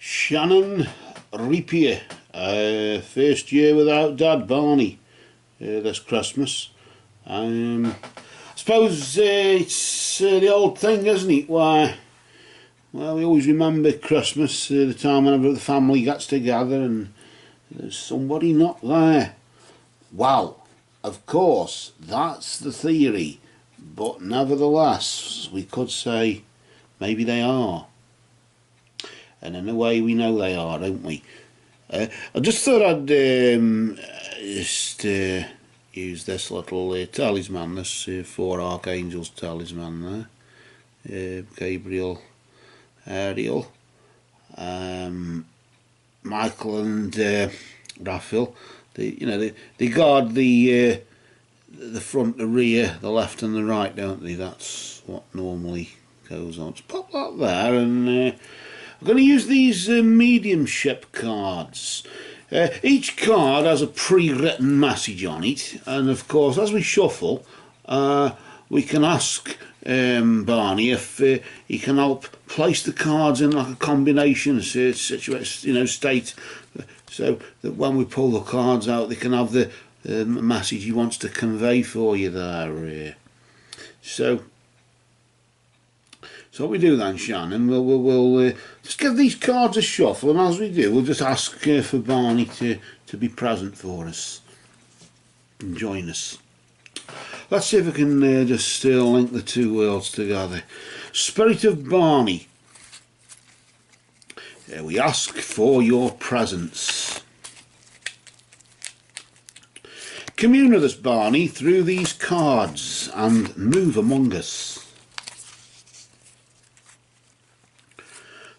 Shannon Repia, first year without Dad Barney this Christmas. I suppose it's the old thing, isn't it? Why, well, we always remember Christmas, the time whenever the family gets together and there's somebody not there. Well, of course, that's the theory, but nevertheless, we could say maybe they are. And in a way we know they are, don't we? I just thought I'd use this little talisman, this four archangels talisman there. Gabriel, Ariel, Michael and Raphael. They guard the front, the rear, the left and the right, don't they? That's what normally goes on. Just pop that there, and I'm going to use these mediumship cards. Each card has a pre-written message on it, and of course as we shuffle we can ask Barney if he can help place the cards in like a combination state, so that when we pull the cards out they can have the message he wants to convey for you there. So what we do then, Shannon, we'll just give these cards a shuffle, and as we do, we'll just ask for Barney to be present for us and join us. Let's see if we can just link the two worlds together. Spirit of Barney, we ask for your presence. Commune with us, Barney, through these cards and move among us.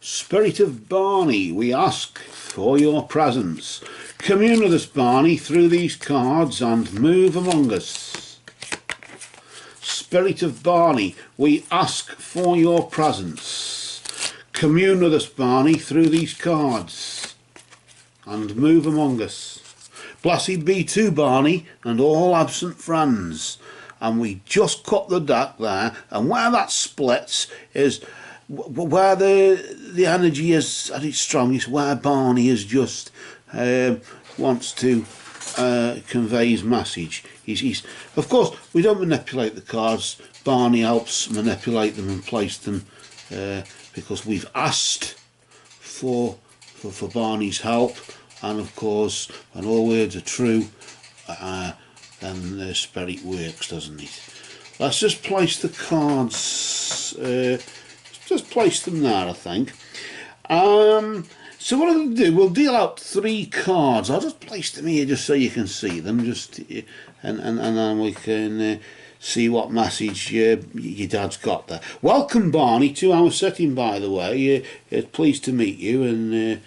Spirit of Barney, we ask for your presence. Commune with us, Barney, through these cards and move among us. Spirit of Barney, we ask for your presence. Commune with us, Barney, through these cards and move among us. Blessed be to Barney and all absent friends. And we just cut the deck there, and where that splits is where the energy is at its strongest, where Barney is just wants to convey his message. He's of course, we don't manipulate the cards. Barney helps manipulate them and place them because we've asked for Barney's help, and of course, when all words are true, then the spirit works, doesn't it? Let's just place the cards. Just place them there, I think. So what I'm going to do, we'll deal out 3 cards. I'll just place them here just so you can see them, and then we can see what message your dad's got there. Welcome, Barney, to our setting, by the way. Pleased to meet you, and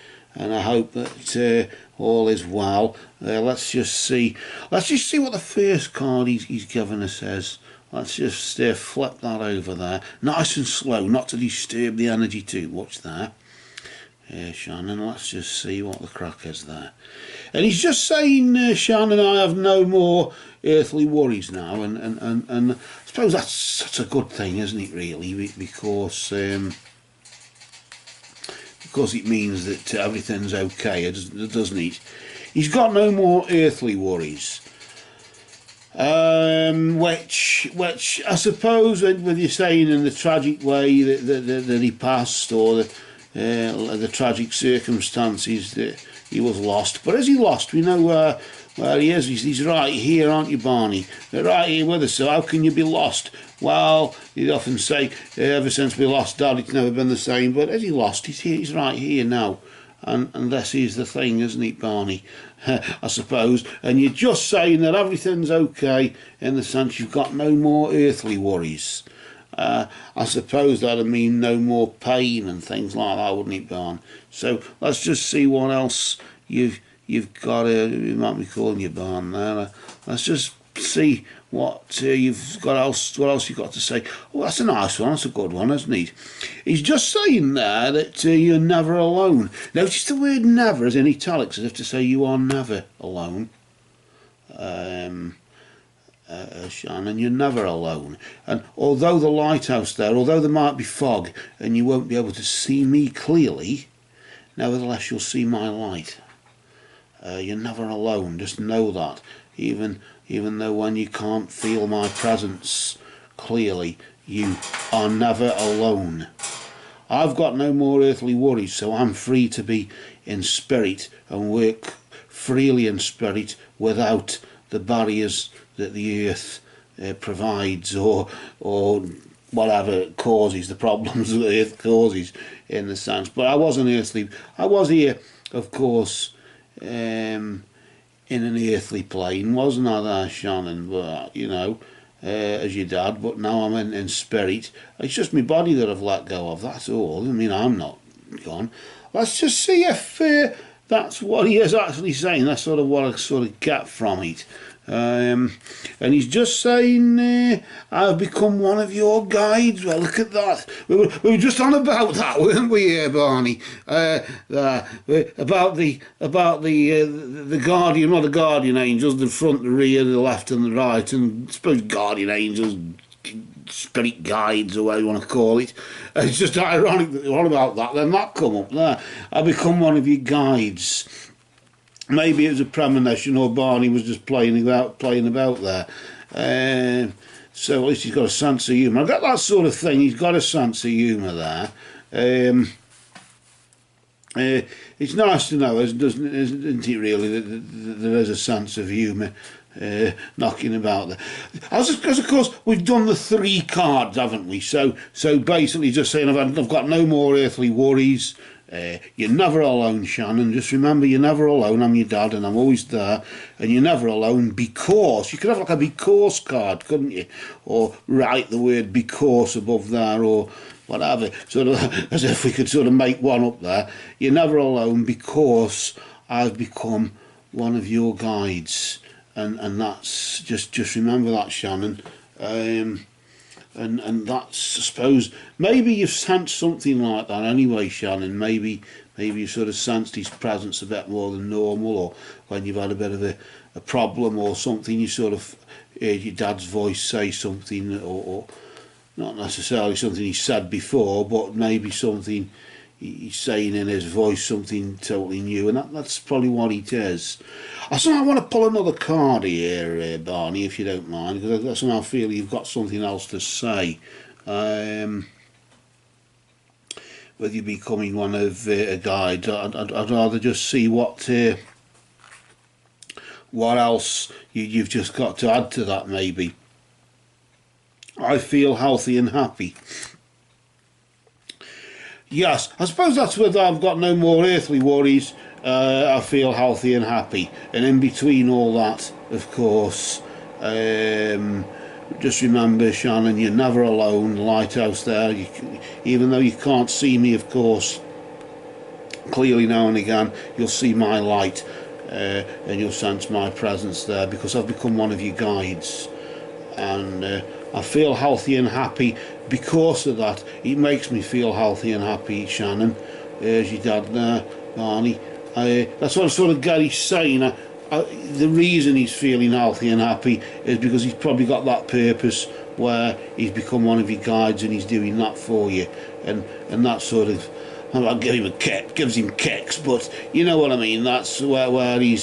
I hope that all is well. Let's just see what the first card he's given us says. Let's just flip that over there, nice and slow, not to disturb the energy too much there. Shannon, let's just see what the crack is there. And he's just saying, Shannon, I have no more earthly worries now, and I suppose that's a good thing, isn't it, really, because it means that everything's okay, doesn't it? He's got no more earthly worries. Which I suppose, with you saying in the tragic way that he passed, or the tragic circumstances that he was lost. But is he lost? We know where he is. He's right here, aren't you, Barney? They're right here with us, so how can you be lost? Well, you often say, ever since we lost Dad, it's never been the same. But is he lost? He's here. He's right here now. And this is the thing, isn't it, Barney? I suppose. And you're just saying that everything's okay in the sense you've got no more earthly worries. I suppose that'd mean no more pain and things like that, wouldn't it, Barney? So let's just see what else you've got. You might be calling you Barn there. Let's just see what you've got else. What else you've got to say? Oh, that's a nice one. That's a good one, isn't it? He's just saying there that you're never alone. Notice the word "never" is in italics, as if to say you are never alone. Shannon, you're never alone. And although the lighthouse there, although there might be fog and you won't be able to see me clearly, nevertheless you'll see my light. You're never alone, just know that. Even though when you can't feel my presence clearly, you are never alone. I've got no more earthly worries, so I'm free to be in spirit and work freely in spirit without the barriers that the earth provides, or whatever causes the problems that the earth causes, in the sense. But I was here, of course, in an earthly plane, wasn't I there, Shannon? But, you know, as your dad, but now I'm in spirit. It's just my body that I've let go of, that's all. I mean, I'm not gone. Let's just see if that's what he is actually saying. That's sort of what I sort of get from it. And he's just saying, I've become one of your guides. Well, look at that. We were just on about that, weren't we, Barney? About the guardian, or the guardian angels, the front, the rear, the left and the right, and I suppose guardian angels, spirit guides, or whatever you want to call it. It's just ironic that they're on about that. Then that come up there. I become one of your guides. Maybe it was a premonition, or Barney was just playing about there. So at least he's got a sense of humour. I got that sort of thing. He's got a sense of humour there. It's nice to know, isn't it, really, that there is a sense of humour knocking about there. Because of course we've done the 3 cards, haven't we? So basically just saying I've got no more earthly worries. You're never alone, Shannon. Just remember, you're never alone. I'm your dad and I'm always there. And you're never alone because... You could have like a because card, couldn't you? Or write the word because above there, or whatever. Sort of as if we could sort of make one up there. You're never alone because I've become one of your guides. And that's... Just remember that, Shannon. And that's, I suppose, maybe you've sensed something like that anyway, Shannon. Maybe you sort of sensed his presence a bit more than normal, or when you've had a bit of a problem or something, you sort of heard your dad's voice say something, or not necessarily something he said before, but maybe something he's saying in his voice, something totally new, and that's probably what it is. I want to pull another card here, Barney, if you don't mind, because I somehow feel you've got something else to say. Whether you becoming one of a guide, I'd rather just see what else you've just got to add to that, maybe. I feel healthy and happy. Yes, I suppose that's whether I've got no more earthly worries. I feel healthy and happy, and in between all that, of course, just remember, Shannon, you're never alone. The lighthouse there, even though you can't see me, of course, clearly now and again, you'll see my light, and you'll sense my presence there, because I've become one of your guides, and I feel healthy and happy because of that. It makes me feel healthy and happy, Shannon. There's your dad there, Barney. That's what sort of Gary's saying. The reason he's feeling healthy and happy is because he's probably got that purpose where he's become one of your guides and he's doing that for you, and that sort of, I'll give him a kick, gives him kicks, but you know what I mean. That's where he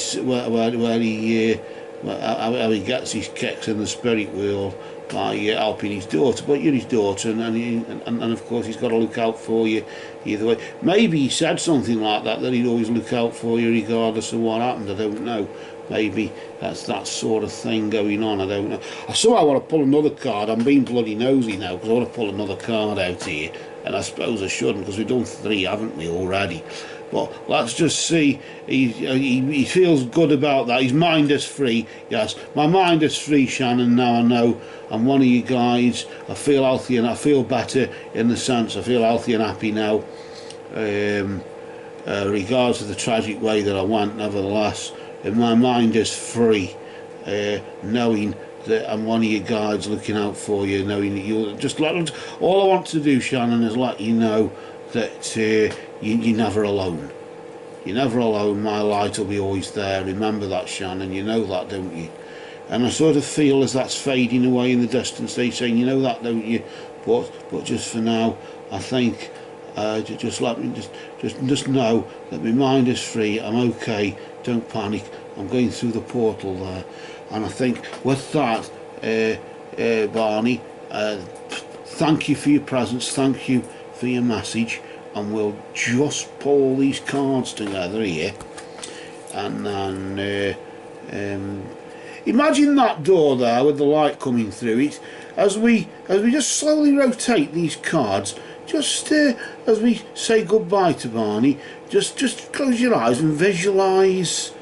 gets his kicks in the spirit world, by helping his daughter. But you're his daughter, and of course he's got to look out for you either way. Maybe he said something like that he'd always look out for you regardless of what happened. I don't know. Maybe that's that sort of thing going on. I don't know. I somehow want to pull another card. I'm being bloody nosy now because I want to pull another card out here, and I suppose I shouldn't because we've done 3, haven't we, already? But let's just see. He feels good about that. His mind is free. Yes, my mind is free, Shannon. Now I know I'm one of you guys. I feel healthy and I feel better, in the sense I feel healthy and happy now. Regards to the tragic way that I went, nevertheless, and my mind is free, knowing that I'm one of your guides looking out for you, knowing that you'll just all I want to do, Shannon, is let you know that you're never alone. You're never alone. My light will be always there. Remember that, Shannon. You know that, don't you? And I sort of feel as that's fading away in the distance, they're saying, you know that, don't you? But just for now, I think just let me just know that my mind is free. I'm okay. Don't panic. I'm going through the portal there, and I think with that, Barney, thank you for your presence. Thank you for your message, and we'll just pull these cards together here, and then imagine that door there with the light coming through it. As we just slowly rotate these cards, just as we say goodbye to Barney, just close your eyes and visualise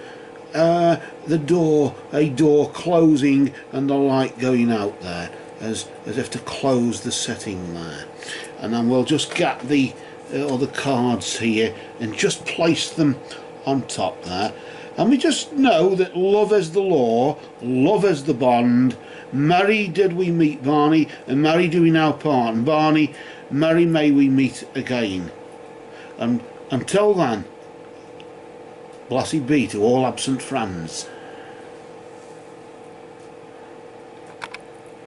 the door, a door closing and the light going out there, as if to close the setting there. And then we'll just get the other cards here and just place them on top there. And we just know that love is the law, love is the bond. Merry did we meet, Barney, and merry do we now part. And Barney, merry may we meet again. And until then, blessed be to all absent friends.